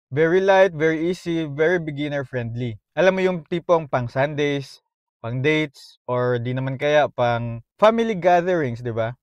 Very light, very easy, very beginner friendly. Alam mo yung tipong pang Sundays, pang dates, or di naman kaya pang family gatherings, di ba?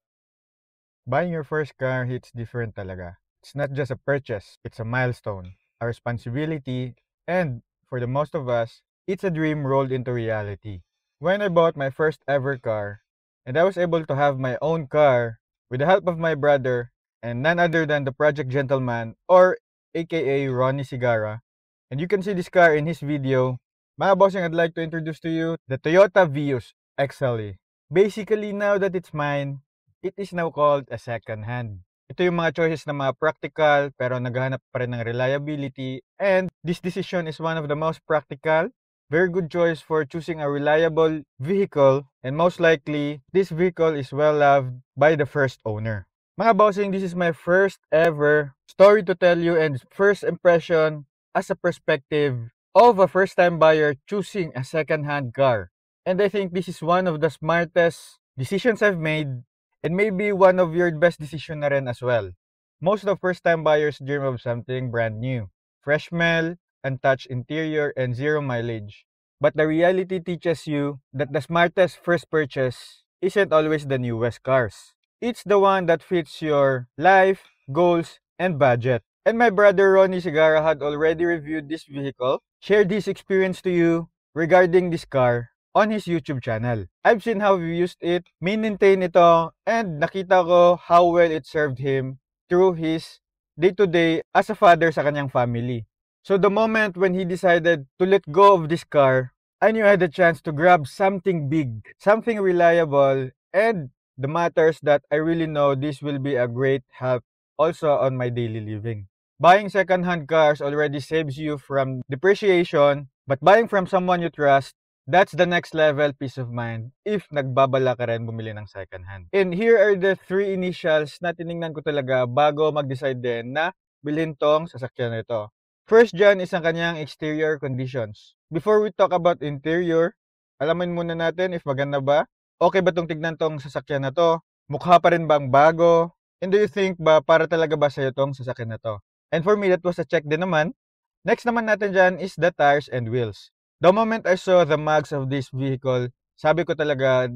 Buying your first car hits different talaga. It's not just a purchase, it's a milestone, a responsibility, and for the most of us, it's a dream rolled into reality. When I bought my first ever car, and I was able to have my own car with the help of my brother and none other than the Project Gentleman or aka Ronnie Sigara, and you can see this car in his video. Mga bossing, I'd like to introduce to you the Toyota Vios XLE. Basically, now that it's mine, it is now called a second hand. Ito yung mga choices na mga practical pero naghahanap pa rin ng reliability, and this decision is one of the most practical, very good choice for choosing a reliable vehicle, and most likely, this vehicle is well loved by the first owner. Mga bossing, this is my first ever story to tell you and first impression as a perspective of a first-time buyer choosing a second-hand car. And I think this is one of the smartest decisions I've made, and maybe one of your best decision na rin as well. Most of first-time buyers dream of something brand new. Fresh smell, untouched interior, and zero mileage. But the reality teaches you that the smartest first purchase isn't always the newest cars. It's the one that fits your life, goals, and budget. And my brother Ronnie Sigara had already reviewed this vehicle, shared his experience to you regarding this car on his YouTube channel. I've seen how he used it, maintain ito, and nakita ko how well it served him through his day-to-day as a father sa kanyang family. So the moment when he decided to let go of this car, I knew I had the chance to grab something big, something reliable, and the matters that I really know this will be a great help also on my daily living. Buying second-hand cars already saves you from depreciation, but buying from someone you trust, that's the next level peace of mind if nagbabala ka rin bumili ng second hand. And here are the 3 initials na tiningnan ko talaga bago mag-decide din na bilhin tong sasakyan na ito. First dyan is ang kanyang exterior conditions. Before we talk about interior, alamin muna natin if maganda ba. Okay ba tong tignan tong sasakyan na to? Mukha pa rin bang bago? And do you think ba para talaga ba sa'yo tong sasakyan na to? And for me, that was a check din naman. Next naman natin dyan is the tires and wheels. The moment I saw the mags of this vehicle, sabi ko talaga,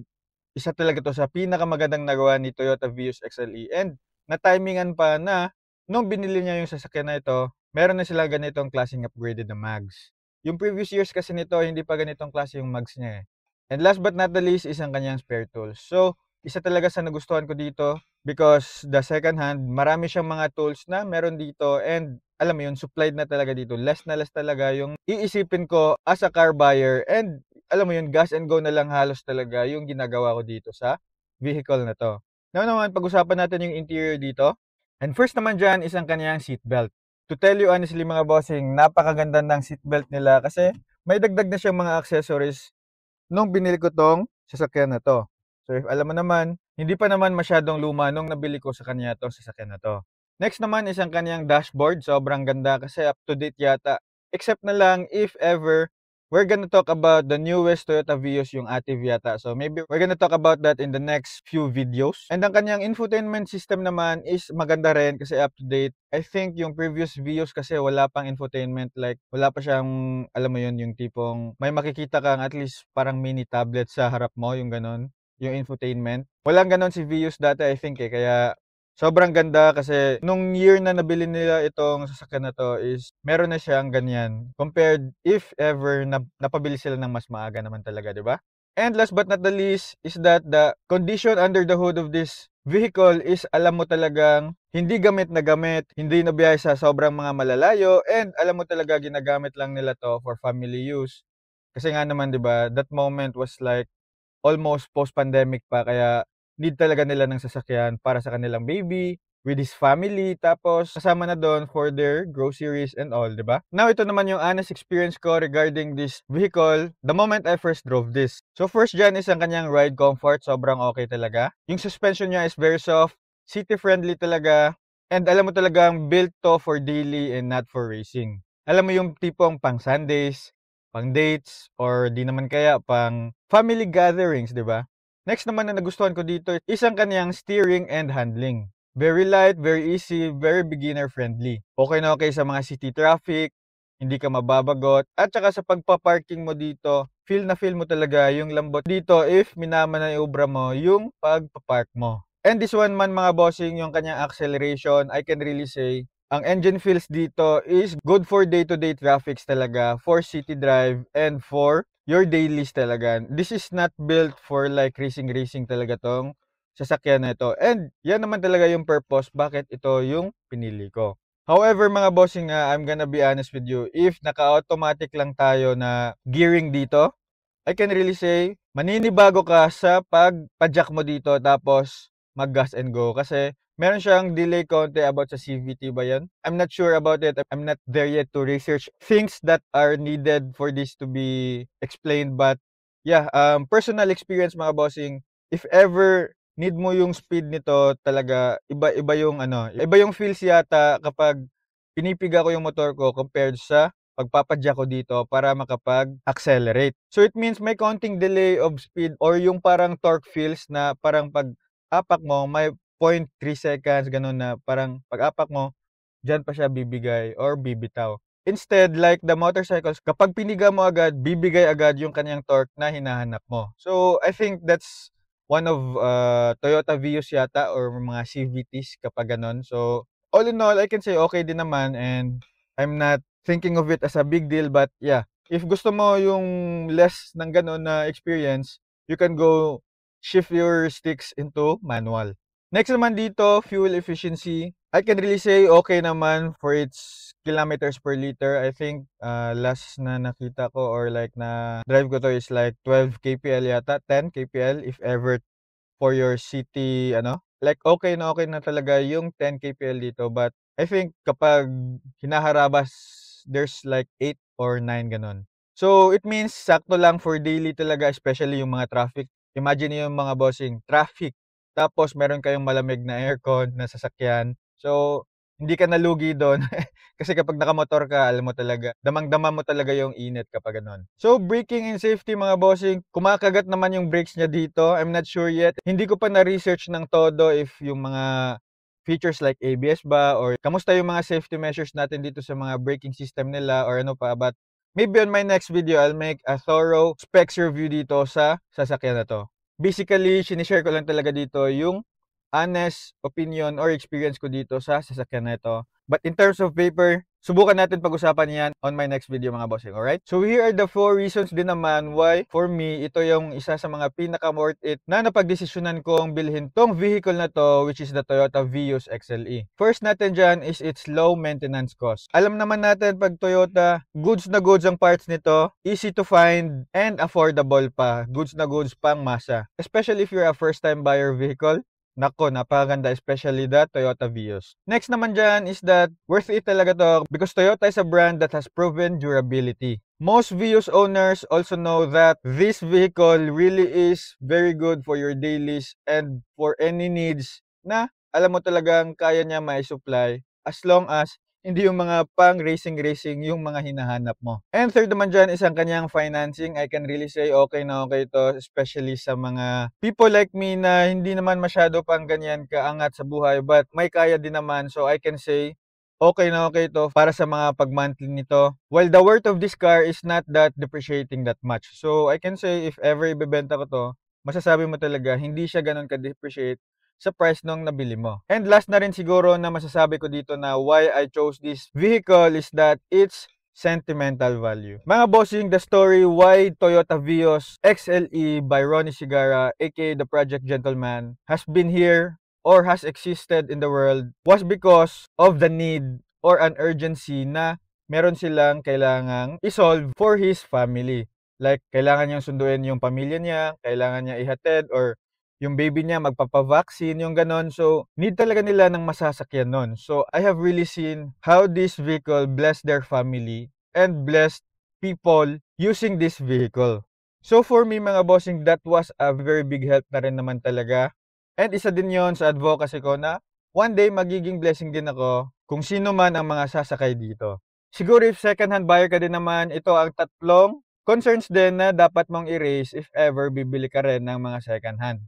isa talaga to sa pinakamagandang nagawa ni Toyota Vios XLE. And na-timingan pa na nung binili niya yung sasakyan na ito, meron na sila ganitong klaseng upgraded na mags. Yung previous years kasi nito, hindi pa ganitong klase yung mags niya eh. And last but not the least is ang kanyang spare tools. So, isa talaga sa nagustuhan ko dito because the second hand, marami siyang mga tools na meron dito, and alam mo yun, supplied na talaga dito. Less na less talaga yung iisipin ko as a car buyer, and alam mo yun, gas and go na lang halos talaga yung ginagawa ko dito sa vehicle na to. Now naman, pag-usapan natin yung interior dito. And first naman dyan is ang kanyang seatbelt. To tell you honestly mga bossing, napakaganda ng seatbelt nila kasi may dagdag na siyang mga accessories nung binili ko tong sasakyan na to. So if alam mo naman, hindi pa naman masyadong luma nung nabili ko sa kanya tong sasakyan na to. Next naman is ang kanyang dashboard. Sobrang ganda kasi up to date yata. Except na lang if ever we're gonna talk about the newest Toyota Vios, yung Active yata. So maybe we're gonna talk about that in the next few videos. And ang kanyang infotainment system naman is maganda rin kasi up to date. I think yung previous Vios kasi wala pang infotainment, like wala pa siyang, alam mo yun, yung tipong may makikita kang at least parang mini tablet sa harap mo, yung ganon, yung infotainment. Walang ganon si Vios dati I think eh, kaya sobrang ganda kasi nung year na nabili nila itong sasakyan na to is meron na siyang ganyan compared if ever na napabili sila ng mas maaga naman talaga, di ba? And last but not the least is that the condition under the hood of this vehicle is alam mo talagang hindi gamit na gamit, hindi nabiyahe sa sobrang mga malalayo, and alam mo talaga ginagamit lang nila to for family use. Kasi nga naman 'di ba, that moment was like almost post-pandemic pa, kaya need talaga nila ng sasakyan para sa kanilang baby, with his family, tapos kasama na doon for their groceries and all, di ba? Now, ito naman yung honest experience ko regarding this vehicle the moment I first drove this. So, first dyan is ang kanyang ride comfort. Sobrang okay talaga. Yung suspension niya is very soft, city-friendly talaga, and alam mo talagang built to for daily and not for racing. Alam mo yung tipong pang Sundays, pang dates, or di naman kaya pang family gatherings, di ba? Next naman na nagustuhan ko dito is ang kaniyang steering and handling. Very light, very easy, very beginner friendly. Okay na okay sa mga city traffic, hindi ka mababagot, at saka sa pagpa-parking mo dito, feel na feel mo talaga yung lambot dito if minamanoobra mo yung pagpa-park mo. And this one man mga bossing, yung kanyang acceleration, I can really say, ang engine feels dito is good for day-to-day traffics talaga, for city drive, and for your dailies talaga. This is not built for like racing talaga tong sasakyan na ito. And yan naman talaga yung purpose bakit ito yung pinili ko. However mga bossing, I'm gonna be honest with you, if naka-automatic lang tayo na gearing dito, I can really say, maninibago ka sa pagpa-jack mo dito tapos mag-gas and go. Kasi meron siyang delay konti about sa CVT ba yan? I'm not sure about it. I'm not there yet to research things that are needed for this to be explained. But yeah, personal experience mga bossing, if ever need mo yung speed nito talaga, iba yung iba yung feels yata kapag pinipiga ko yung motor ko compared sa pagpapadya ko dito para makapag-accelerate. So it means may konting delay of speed or yung parang torque feels na parang pag-apak mo may 0.3 seconds ganun na parang pag-apak mo diyan pa siya bibigay or bibitaw. Instead, like the motorcycles, kapag piniga mo agad, bibigay agad yung kanyang torque na hinahanap mo. So I think that's one of Toyota Vios yata or mga CVTs kapag ganun. So all in all, I can say okay din naman and I'm not thinking of it as a big deal, but yeah, if gusto mo yung less ng ganun na experience, you can go shift your sticks into manual. Next naman dito, fuel efficiency. I can really say okay naman for its kilometers per liter. I think last na nakita ko or like na drive ko to is like 12 kpl yata, 10 kpl if ever for your city like okay na talaga yung 10 kpl dito, but I think kapag hinaharabas there's like 8 or 9 ganun. So it means sakto lang for daily talaga, especially yung mga traffic. Imagine niyo yung mga bossing, traffic tapos meron kayong malamig na aircon na sasakyan. So hindi ka nalugi doon kasi kapag nakamotor ka, alam mo talaga, damang-dama mo talaga yung init kapag ganun. So braking and safety mga bossing, kumakagat naman yung brakes niya dito. I'm not sure yet. Hindi ko pa na-research ng todo if yung mga features like ABS ba or kamusta yung mga safety measures natin dito sa mga braking system nila or ano pa, but maybe on my next video I'll make a thorough specs review dito sa sasakyan na to. Basically, sinishare ko lang talaga dito yung honest opinion or experience ko dito sa sasakyan na ito. But in terms of paper, subukan natin pag-usapan yan on my next video mga bossing, alright? So here are the 4 reasons din naman why for me, ito yung isa sa mga pinaka-worth it na napagdesisyonan kong bilhin tong vehicle na to, which is the Toyota Vios XLE. First natin dyan is its low maintenance cost. Alam naman natin pag Toyota, goods na goods ang parts nito, easy to find and affordable pa. Goods na goods pang masa. Especially if you're a first time buyer vehicle, nako, napakaganda, especially the Toyota Vios. Next naman dyan is that worth it talaga to because Toyota is a brand that has proven durability. Most Vios owners also know that this vehicle really is very good for your dailies and for any needs na alam mo talagang kaya niya mai-supply as long as hindi yung mga pang racing yung mga hinahanap mo. And third naman dyan is ang kanyang financing. I can really say okay na okay to, especially sa mga people like me na hindi naman masyado pang ganyan kaangat sa buhay but may kaya din naman. So I can say okay na okay to para sa mga pag-monthly nito. While the worth of this car is not that depreciating that much. So I can say if ever ibebenta ko to, masasabi mo talaga hindi siya ganun ka-depreciate sa price nung nabili mo. And last na rin siguro na masasabi ko dito na why I chose this vehicle is that it's sentimental value. Mga bossing, the story why Toyota Vios XLE by Ronnie Sigara, aka the Project Gentleman, has been here or has existed in the world was because of the need or an urgency na meron silang kailangang isolve for his family. Like, kailangan niyang sunduin yung pamilya niya, kailangan niya ihatid or yung baby niya magpapavaccine, yung ganon. So, need talaga nila ng masasakyan nun. So, I have really seen how this vehicle blessed their family and blessed people using this vehicle. So, for me mga bossing, that was a very big help na rin naman talaga. And isa din yon sa advocacy ko na one day magiging blessing din ako kung sino man ang mga sasakay dito. Siguro if second hand buyer ka din naman, ito ang tatlong concerns din na dapat mong i-raise if ever bibili ka rin ng mga second hand.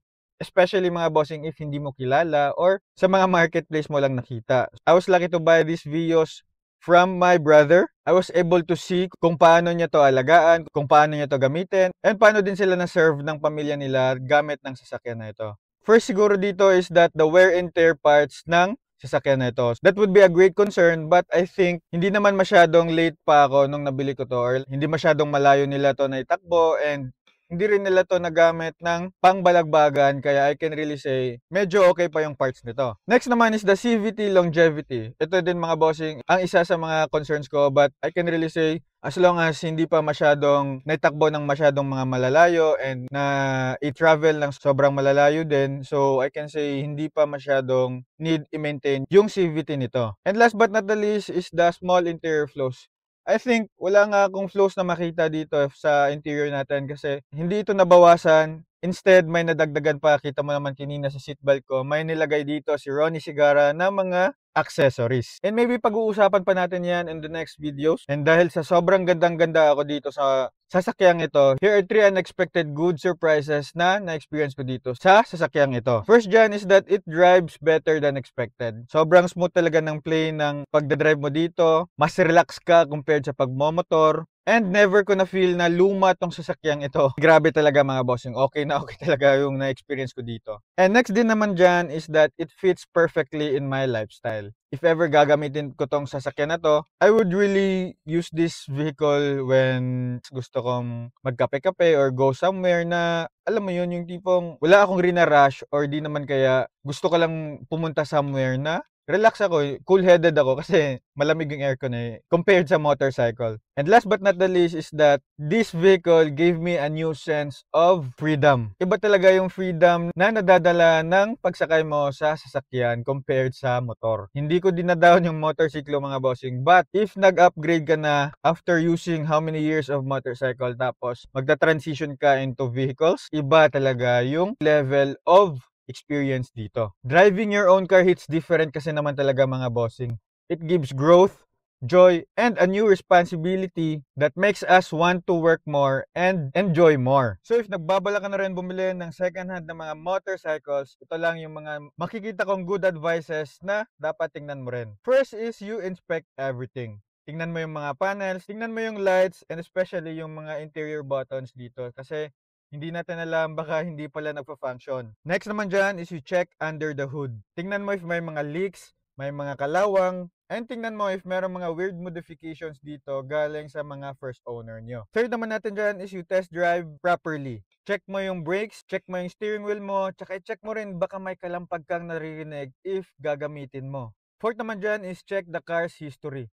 Especially mga bossing if hindi mo kilala or sa mga marketplace mo lang nakita. I was lucky to buy these Vios from my brother. I was able to see kung paano niya to alagaan, kung paano niya to gamitin, and paano din sila na-serve ng pamilya nila gamit ng sasakyan na ito. First siguro dito is that the wear and tear parts ng sasakyan na ito. That would be a great concern, but I think hindi naman masyadong late pa ako nung nabili ko to, or hindi masyadong malayo nila to na itakbo, and hindi rin nila to nagamit ng pangbalagbagan, kaya I can really say medyo okay pa yung parts nito. Next naman is the CVT longevity. Ito din mga bossing ang isa sa mga concerns ko, but I can really say as long as hindi pa masyadong naitakbo ng masyadong mga malalayo and na i-travel ng sobrang malalayo din, so I can say hindi pa masyadong need i-maintain yung CVT nito. And last but not the least is the small interior flaws. I think wala nga akong flaws na makita dito sa interior natin kasi hindi ito nabawasan. Instead, may nadagdagan pa. Kita mo naman kanina sa seatbelt ko, may nilagay dito si Ronnie Sigara na mga accessories. And maybe pag-uusapan pa natin yan in the next videos. And dahil sa sobrang gandang-ganda ako dito sa sasakyang ito, here are 3 unexpected good surprises na na-experience ko dito sa sasakyang ito. First dyan is that it drives better than expected. Sobrang smooth talaga ng play ng pagdadrive mo dito. Mas relax ka compared sa pagmomotor. And never ko na feel na luma tong sasakyang ito. Grabe talaga mga bossing. Okay na okay talaga yung na-experience ko dito. And next din naman dyan is that it fits perfectly in my lifestyle. If ever gagamitin ko tong sasakyan na to, I would really use this vehicle when gusto kong magkape-kape or go somewhere na, alam mo yun, yung tipong wala akong rina-rush or di naman kaya gusto ko lang pumunta somewhere na relax ako, cool-headed ako kasi malamig yung aircon compared sa motorcycle. And last but not the least is that this vehicle gave me a new sense of freedom. Iba talaga yung freedom na nadadala ng pagsakay mo sa sasakyan compared sa motor. Hindi ko dinadown yung motorsiklo mga bossing, but if nag-upgrade ka na after using how many years of motorcycle tapos magta-transition ka into vehicles, iba talaga yung level of experience dito. Driving your own car hits different kasi naman talaga mga bossing. It gives growth, joy, and a new responsibility that makes us want to work more and enjoy more. So if nagbabala ka na rin bumili ng second hand na mga motorcycles, ito lang yung mga makikita kong good advices na dapat tingnan mo rin. First is you inspect everything. Tingnan mo yung mga panels, tingnan mo yung lights, and especially yung mga interior buttons dito kasi hindi natin alam, baka hindi pala nagpa-function. Next naman dyan is you check under the hood. Tingnan mo if may mga leaks, may mga kalawang, and tingnan mo if merong mga weird modifications dito galing sa mga first owner nyo. Third naman natin dyan is you test drive properly. Check mo yung brakes, check mo yung steering wheel mo, tsaka i-check mo rin baka may kalampag kang naririnig if gagamitin mo. Fourth naman dyan is check the car's history.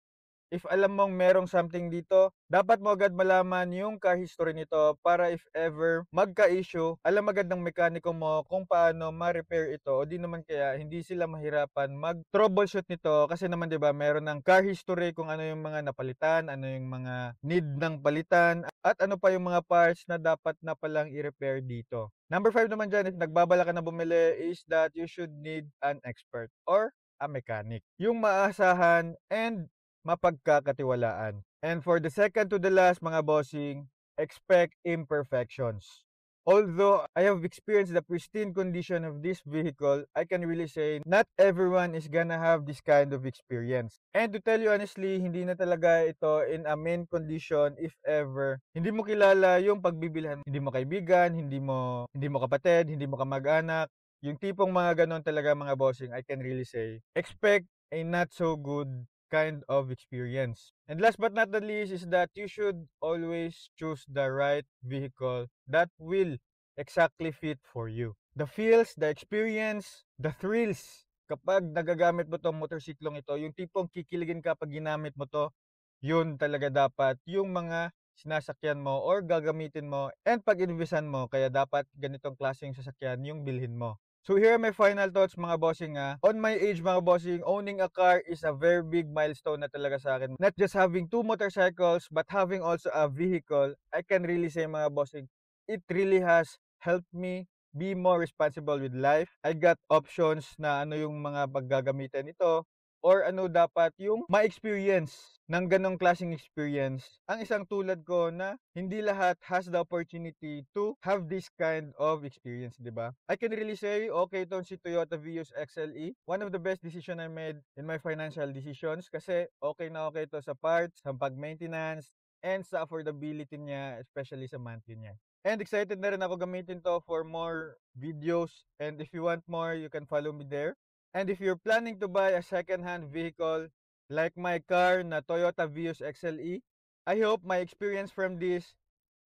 If alam mong merong something dito, dapat mo agad malaman yung car history nito para if ever magka-issue, alam agad ng mekaniko mo kung paano ma-repair ito o di naman kaya hindi sila mahirapan mag-troubleshoot nito kasi naman 'di ba meron ng car history kung ano yung mga napalitan, ano yung mga need ng palitan at ano pa yung mga parts na dapat na palang i-repair dito. Number 5 naman dyan, if nagbabala ka na bumili is that you should need an expert or a mechanic. Yung maasahan and mapagkakatiwalaan. And for the second to the last mga bossing, expect imperfections. Although I have experienced the pristine condition of this vehicle, I can really say not everyone is gonna have this kind of experience. And to tell you honestly, hindi na talaga ito in a main condition if ever hindi mo kilala yung pagbibilhan. Hindi mo kaibigan, hindi mo kapatid, hindi mo kamag-anak. Yung tipong mga ganon talaga mga bossing, I can really say, expect a not so good kind of experience. And last but not the least is that you should always choose the right vehicle that will exactly fit for you. The feels, the experience, the thrills kapag nagagamit mo tong motorsiklong ito, yung tipong kikiligin ka pag ginamit mo to, yun talaga dapat yung mga sinasakyan mo or gagamitin mo and pag-invisan mo, kaya dapat ganitong klaseng sasakyan yung bilhin mo. So here are my final thoughts mga bossing On my age mga bossing, owning a car is a very big milestone na talaga sa akin. Not just having 2 motorcycles but having also a vehicle, I can really say mga bossing, it really has helped me be more responsible with life. I got options na ano yung mga paggagamitan nito. or ano dapat yung ma-experience ng ganong klaseng experience ang isang tulad ko na hindi lahat has the opportunity to have this kind of experience, di ba? I can really say, okay itong si Toyota Vios XLE. One of the best decision I made in my financial decisions kasi okay na okay ito sa parts, sa pag-maintenance, and sa affordability niya, especially sa monthly niya. And excited na rin ako gamitin to for more videos. And if you want more, you can follow me there. And if you're planning to buy a second-hand vehicle like my car na Toyota Vios XLE, I hope my experience from this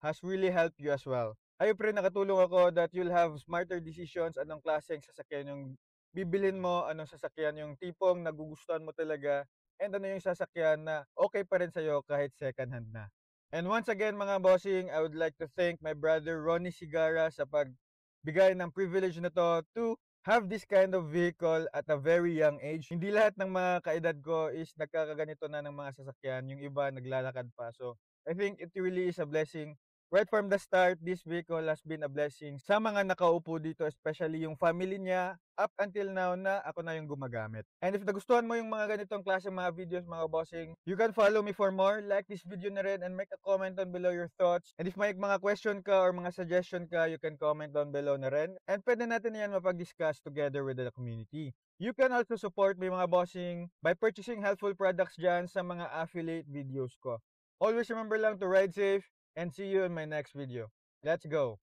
has really helped you as well. I hope rin nakatulong ako that you'll have smarter decisions anong klaseng sasakyan yung bibilin mo, anong sasakyan yung tipong nagugustuhan mo talaga, and ano yung sasakyan na okay pa rin sa'yo kahit second-hand na. And once again mga bossing, I would like to thank my brother Ronnie Sigara sa pagbigay ng privilege na to have this kind of vehicle at a very young age. Hindi lahat ng mga kaedad ko is nagkakaganito na ng mga sasakyan. Yung iba naglalakad pa. So, I think it really is a blessing. Right from the start, this vehicle has been a blessing sa mga nakaupo dito, especially yung family niya, up until now na ako na yung gumagamit. And if nagustuhan mo yung mga ganitong klase mga videos, mga bossing, you can follow me for more. Like this video na rin and make a comment down below your thoughts. And if may mga question ka or mga suggestion ka, you can comment down below na rin. And pwede natin yan mapag-discuss together with the community. You can also support me mga bossing by purchasing helpful products dyan sa mga affiliate videos ko. Always remember lang to ride safe and see you in my next video. Let's go!